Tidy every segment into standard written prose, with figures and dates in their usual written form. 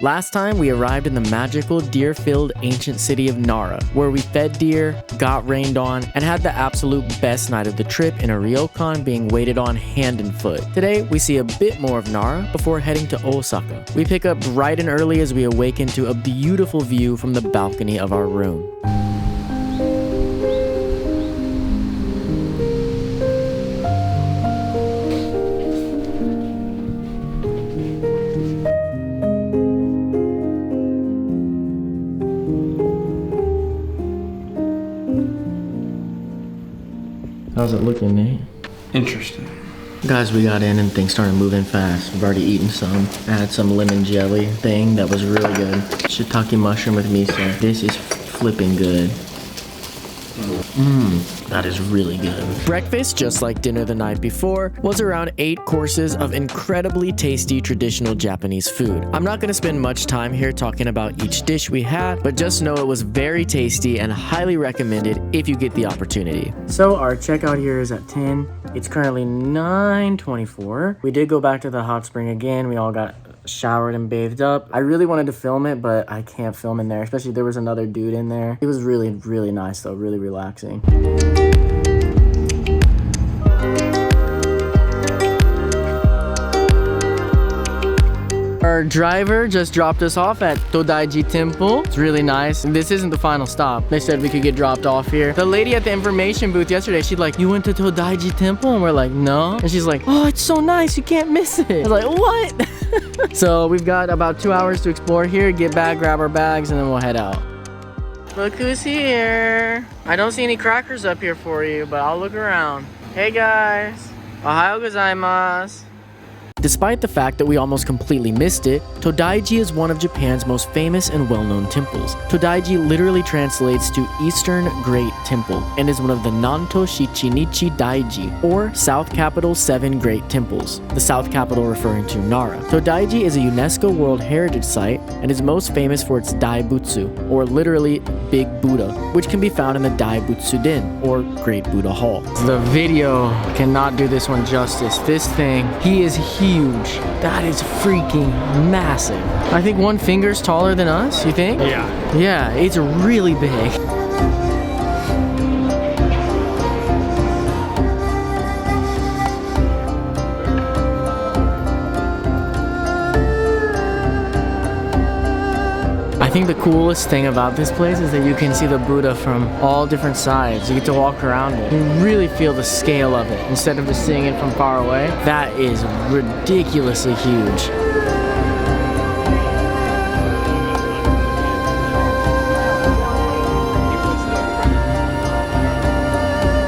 Last time, we arrived in the magical deer-filled ancient city of Nara, where we fed deer, got rained on, and had the absolute best night of the trip in a ryokan being waited on hand and foot. Today, we see a bit more of Nara before heading to Osaka. We pick up bright and early as we awaken to a beautiful view from the balcony of our room. How's it looking, Nate? Interesting. Guys, we got in and things started moving fast. We've already eaten some. I had some lemon jelly thing that was really good. Shiitake mushroom with miso. This is flipping good. That is really good. Breakfast, just like dinner the night before, was around 8 courses of incredibly tasty traditional Japanese food. I'm not going to spend much time here talking about each dish we had, but just know it was very tasty and highly recommended if you get the opportunity. So our checkout here is at 10. It's currently 9:24. We did go back to the hot spring again. We all got showered and bathed up. I really wanted to film it, but I can't film in there, especially there was another dude in there. It was really, really nice though, really relaxing. Our driver just dropped us off at Todaiji Temple. It's really nice. This isn't the final stop. They said we could get dropped off here. The lady at the information booth yesterday, she's like, "You went to Todaiji Temple?" And we're like, "No." And she's like, "Oh, it's so nice. You can't miss it." I was like, "What?" So we've got about 2 hours to explore here, get back, grab our bags, and then we'll head out. Look who's here. I don't see any crackers up here for you, but I'll look around. Hey guys. Ohayou gozaimasu. Despite the fact that we almost completely missed it, Todaiji is one of Japan's most famous and well-known temples. Todaiji literally translates to Eastern Great Temple and is one of the Nanto Shichinichi Daiji, or South Capital's 7 Great Temples, the South Capital referring to Nara. Todaiji is a UNESCO World Heritage Site and is most famous for its Daibutsu, or literally Big Buddha, which can be found in the Daibutsu-den, or Great Buddha Hall. The video cannot do this one justice. This thing, he is huge. That is freaking massive. I think one finger's taller than us, you think? Yeah. Yeah, it's really big. I think the coolest thing about this place is that you can see the Buddha from all different sides. You get to walk around it. You really feel the scale of it instead of just seeing it from far away. That is ridiculously huge.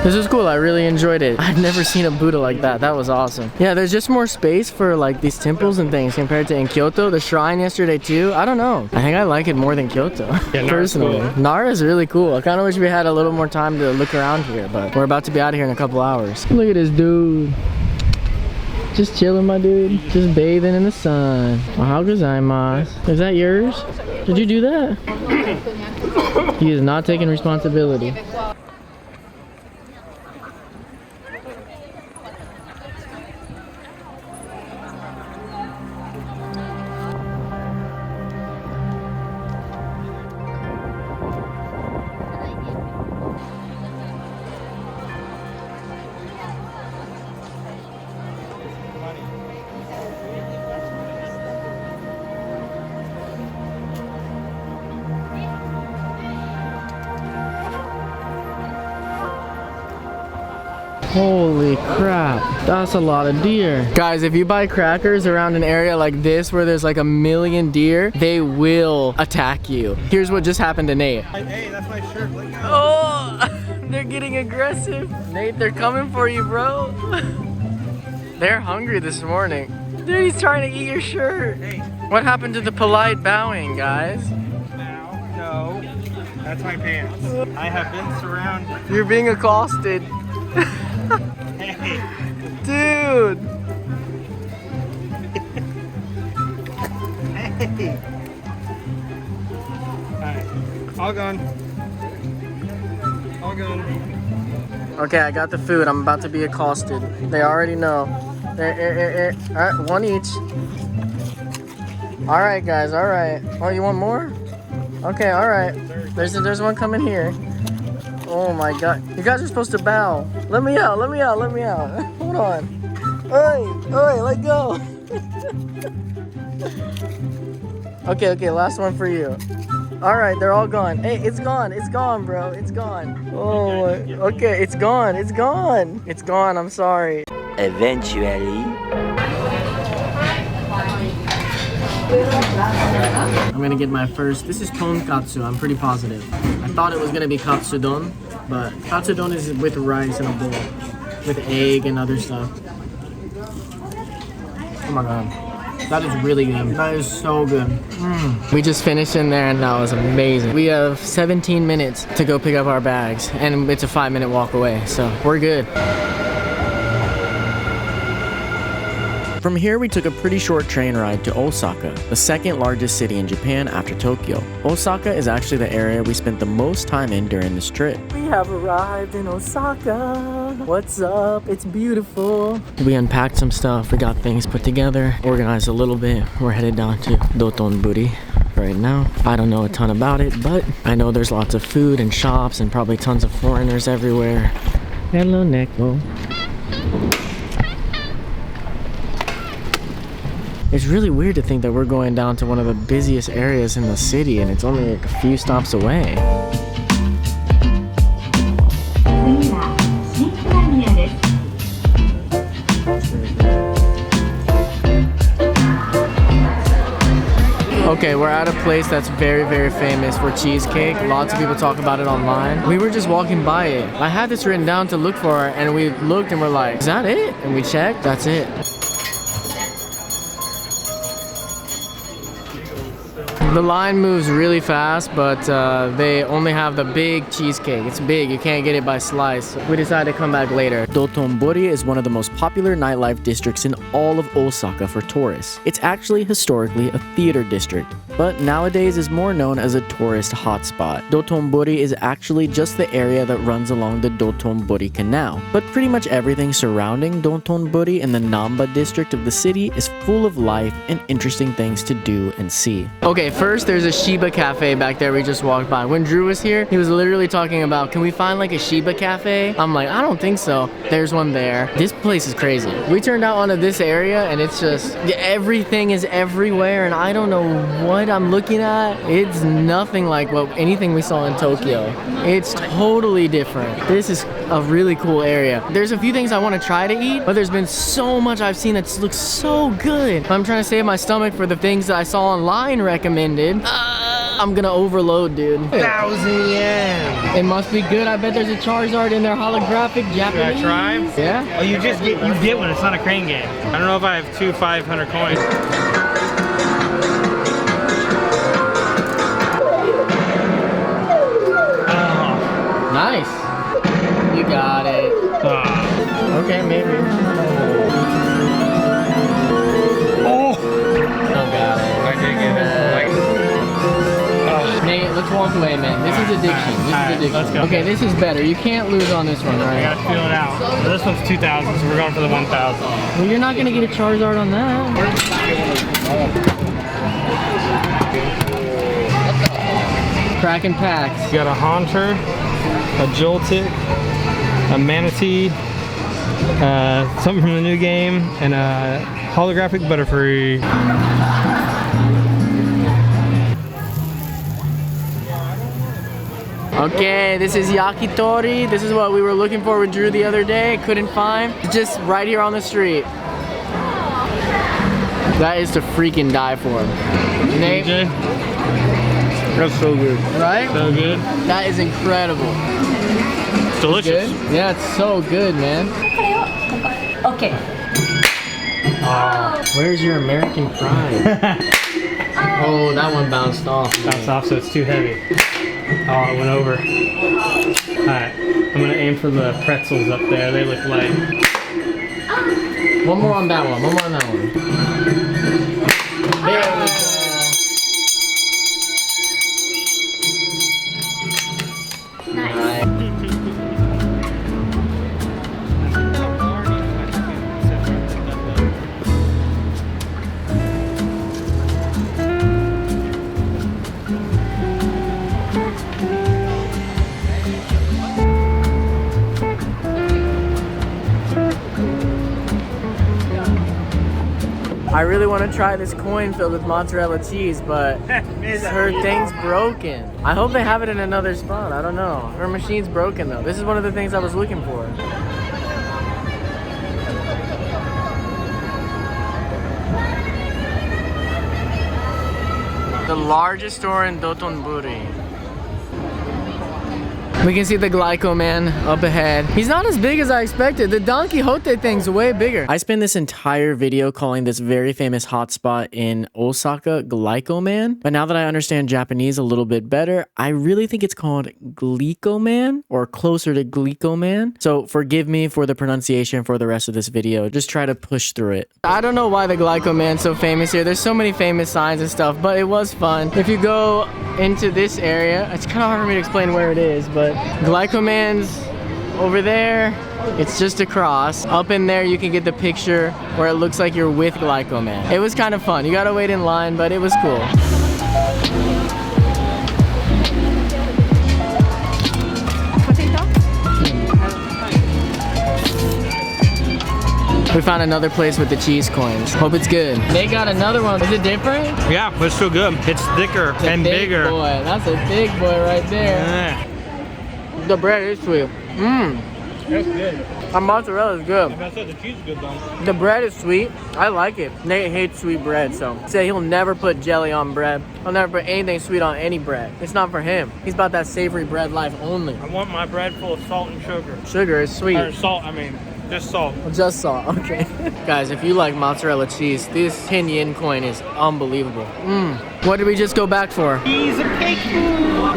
This was cool. I really enjoyed it. I've never seen a Buddha like that. That was awesome. Yeah, there's just more space for like these temples and things compared to in Kyoto. The shrine yesterday too. I don't know. I think I like it more than Kyoto. Yeah, personally. Cool. Nara is really cool. I kind of wish we had a little more time to look around here, but we're about to be out of here in a couple hours. Look at this dude. Just chilling, my dude. Just bathing in the sun. Ohayou gozaimasu. Is that yours? Did you do that? He is not taking responsibility. Holy crap, that's a lot of deer. Guys, if you buy crackers around an area like this where there's like a million deer, they will attack you. Here's what just happened to Nate. Hey, that's my shirt. Look out. Oh, they're getting aggressive. Nate, they're coming for you, bro. They're hungry this morning. Dude, he's trying to eat your shirt. Hey. What happened to the polite bowing, guys? No, that's my pants. I have been surrounded. You're being accosted. Hey. Dude. Hey. Alright, all gone. All gone. Okay, I got the food. I'm about to be accosted. They already know. Alright, one each. All right, guys. All right. Oh, you want more? Okay. All right. There's one coming here. Oh my God! You guys are supposed to bow. Let me out. Let me out. Let me out. Hold on. Oi, let go. Okay. Last one for you. All right, they're all gone. Hey, it's gone. It's gone, bro. It's gone. Oh, okay. It's gone. It's gone. It's gone. I'm sorry. Eventually. I'm gonna get my first. This is tonkatsu. I'm pretty positive. I thought it was gonna be katsudon, but katsudon is with rice in a bowl, with egg and other stuff. Oh my God, that is really good. That is so good. We just finished in there and that was amazing. We have 17 minutes to go pick up our bags, and it's a 5-minute walk away, so we're good. From here, we took a pretty short train ride to Osaka, the second largest city in Japan after Tokyo. Osaka is actually the area we spent the most time in during this trip. We have arrived in Osaka. What's up? It's beautiful. We unpacked some stuff, we got things put together, organized a little bit. We're headed down to Dotonbori right now. I don't know a ton about it, but I know there's lots of food and shops and probably tons of foreigners everywhere. Hello, Neko. It's really weird to think that we're going down to one of the busiest areas in the city and it's only like a few stops away. Okay, we're at a place that's very, very famous for cheesecake. Lots of people talk about it online. We were just walking by it. I had this written down to look for it, and we looked and we're like, is that it? And we checked, that's it. The line moves really fast, but they only have the big cheesecake. It's big, you can't get it by slice. We decided to come back later. Dotonbori is one of the most popular nightlife districts in all of Osaka for tourists. It's actually historically a theater district, but nowadays is more known as a tourist hotspot. Dotonbori is actually just the area that runs along the Dotonbori Canal, but pretty much everything surrounding Dotonbori in the Namba district of the city is full of life and interesting things to do and see. Okay, first there's a Shiba cafe back there we just walked by. When Drew was here, he was literally talking about, can we find like a Shiba cafe? I'm like, I don't think so. There's one there. This place is crazy. We turned out onto this area and it's just, everything is everywhere and I don't know what I'm looking at. It's nothing like anything we saw in Tokyo. It's totally different. This is a really cool area. There's a few things I want to try to eat, but there's been so much I've seen that looks so good. I'm trying to save my stomach for the things that I saw online recommended. I'm gonna overload, dude. 1,000 yen. It must be good. I bet there's a Charizard in there, holographic Japanese. Should I try? Yeah? Oh, you get one. It's not a crane game. I don't know if I have 2 500 coins. Oh. Nice. You got it. Okay, maybe. Oh! Oh, got it. I did get it. Nate, let's walk away, man. This is addiction. This is addiction. Let's go. Okay, this is better. You can't lose on this one, right? I gotta feel it out. Well, this one's 2,000, so we're going for the 1,000. Well, you're not gonna get a Charizard on that. Cracking packs. You got a Haunter, a Joltik, a Manatee, something from the new game, and a holographic Butterfree. Okay, this is yakitori. This is what we were looking for with Drew the other day. Couldn't find. It's just right here on the street. That is to freaking die for. Nate? DJ? That's so good. Right? So good. That is incredible. It's delicious. Good? Yeah, it's so good, man. Okay. Where's your American pride? Oh, that one bounced off. Bounced off, so it's too heavy. Oh, it went over. Alright, I'm gonna aim for the pretzels up there. They look like. One more on that one. One more on that one. There we go. Nice. I really want to try this coin filled with mozzarella cheese, but her thing's broken. I hope they have it in another spot. I don't know. Her machine's broken though. This is one of the things I was looking for. The largest store in Dotonbori. We can see the Glyco Man up ahead. He's not as big as I expected. The Don Quixote thing's way bigger. I spent this entire video calling this very famous hotspot in Osaka Glyco Man. But now that I understand Japanese a little bit better, I really think it's called Glico Man or closer to Glico Man. So forgive me for the pronunciation for the rest of this video. Just try to push through it. I don't know why the Glyco Man's so famous here. There's so many famous signs and stuff, but it was fun. If you go into this area, it's kind of hard for me to explain where it is, but Glyco Man's over there. It's just across. Up in there, you can get the picture where it looks like you're with Glyco Man. It was kind of fun. You gotta wait in line, but it was cool. We found another place with the cheese coins. Hope it's good. They got another one. Is it different? Yeah, but it's still good. It's thicker and bigger. Boy, that's a big boy right there. Yeah. The bread is sweet. Mmm. That's good. The mozzarella is good. I said the cheese is good though. The bread is sweet. I like it. Nate hates sweet bread, so say he'll never put jelly on bread. He'll never put anything sweet on any bread. It's not for him. He's about that savory bread life only. I want my bread full of salt and sugar. Sugar is sweet. Or salt, I mean, just salt. Just salt, okay. Guys, if you like mozzarella cheese, this 10 yen coin is unbelievable. What did we just go back for? Piece of cake.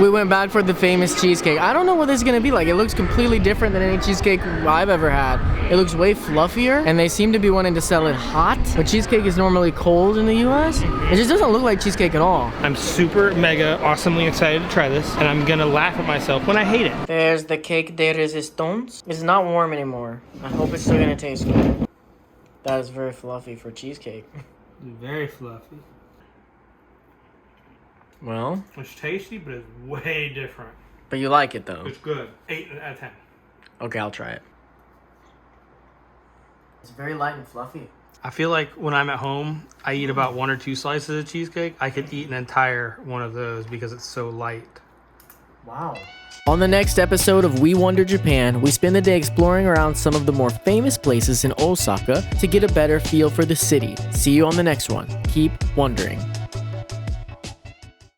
We went back for the famous cheesecake. I don't know what this is gonna be like. It looks completely different than any cheesecake I've ever had. It looks way fluffier, and they seem to be wanting to sell it hot, but cheesecake is normally cold in the US. It just doesn't look like cheesecake at all. I'm super, mega, awesomely excited to try this, and I'm gonna laugh at myself when I hate it. There's the cake de resistance. It's not warm anymore. I hope it's still gonna taste good. That is very fluffy for cheesecake. Very fluffy. Well, It's tasty, but it's way different. but you like it though. It's good. 8 out of 10. Okay, I'll try it. It's very light and fluffy. I feel like when I'm at home, I eat about 1 or 2 slices of cheesecake. I could eat an entire one of those because it's so light. Wow. On the next episode of We Wonder Japan, we spend the day exploring around some of the more famous places in Osaka to get a better feel for the city. See you on the next one. Keep wondering.